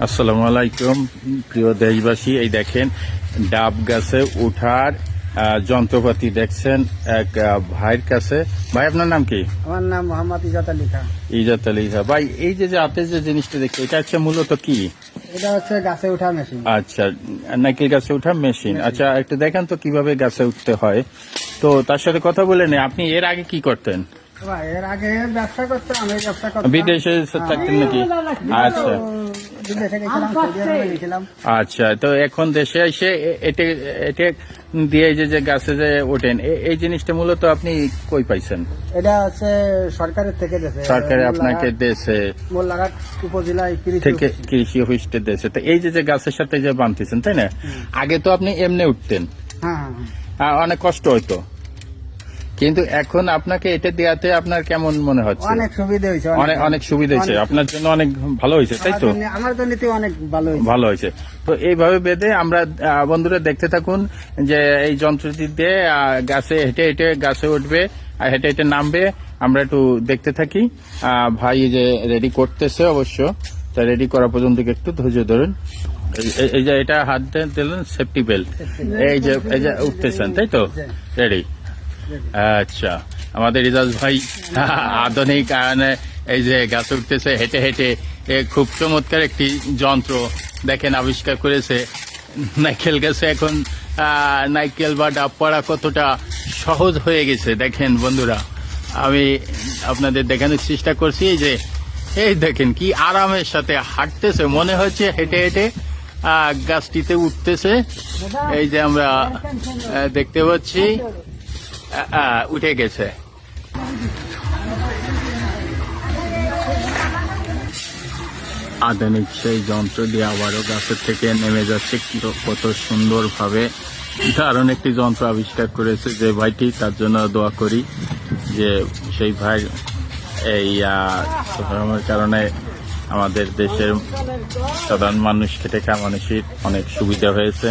আসসালামু আলাইকুম প্রিয় দেশবাসী, এই দেখেন ডাব গাছে উঠার যন্ত্রপাতি দেখছেন এক ভাইয়ের কাছে। ভাই, আপনার নাম কি? আমার নাম মোহাম্মদ ইজাত আলী খান। ইজাত আলী খান। ভাই, এই যে হাতে যে জিনিসটা দেখছি, এটা হচ্ছে মূলত কি? এটা হচ্ছে গাছে ওঠা মেশিন। আচ্ছা, নারকেল গাছে ওঠা মেশিন। আচ্ছা, একটু দেখেন তো কিভাবে গাছে উঠতে হয়। তো তার সাথে কথা বলে নেই, আপনি এর আগে কি করতেন? এর আগে ব্যবসা করতাম, এই ব্যবসা করতাম। বিদেশে থাকতেন নাকি? আচ্ছা বিদেশে গেছিলাম, সৌদি আরবে গেছিলাম। আচ্ছা, তো এখন দেশে এসে এটা এটা দিয়ে যে গাছে যে ওঠেন, এই জিনিসটা মূলত আপনি কই পাইছেন? এটা হচ্ছে সরকারের থেকে দেশে, সরকারে আপনাকে দেশে মোল্লারহাট উপজেলায় থেকে কৃষি অফিসটা দেশে। তো এই যে গাছের সাথে যে বাঁধতেছেন, তাই না? আগে তো আপনি এমনি উঠতেন, হ্যাঁ, অনেক কষ্ট হইতো, কিন্তু এখন আপনাকে এটা দেওয়াতে আপনার কেমন মনে হচ্ছে? অনেক সুবিধা হয়েছে, অনেক সুবিধা হয়েছে আপনার জন্য, অনেক ভালো হয়েছে, তাই তো? আমার জন্য অনেক ভালো হয়েছে। ভালো হয়েছে। তো এইভাবে বেঁধে আমরা বন্ধুরা দেখতে থাকুন যে এই যন্ত্রটি দিয়ে গাছে হেঁটে হেঁটে গাছে উঠবে আর হেঁটে হেঁটে নামবে। আমরা একটু দেখতে থাকি। ভাই যে রেডি করতেছে, অবশ্য তা রেডি করা পর্যন্ত একটু ধৈর্য ধরুন। এই যে এটা হাত দিলেন সেফটি বেল্ট, এই যে উঠতেছেন, তাই তো? রেডি। আচ্ছা, আমাদের রিজাজ ভাই আধুনিক এই যে গাছ উঠতেছে হেঁটে হেঁটে, খুব চমৎকার একটি যন্ত্র দেখেন আবিষ্কার করেছে। নারকেল গাছে এখন নারকেল বা ডাব পাড়া কতটা সহজ হয়ে গেছে দেখেন বন্ধুরা। আমি আপনাদের দেখানোর চেষ্টা করছি যে এই দেখেন কি আরামের সাথে হাঁটতেছে, মনে হচ্ছে হেঁটে হেঁটে গাছটিতে উঠতেছে। এই যে আমরা দেখতে পাচ্ছি উঠে গেছে। আধুনিক সেই যন্ত্র দিয়ে আবারও গাছের থেকে নেমে যাচ্ছে, কত সুন্দর ভাবে। দারুণ একটি যন্ত্র আবিষ্কার করেছে যে ভাইটি, তার জন্য দোয়া করি যে সেই ভাই এই সরকারের কারণে আমাদের দেশের সাধারণ মানুষ খেটে খাওয়া মানুষের অনেক সুবিধা হয়েছে।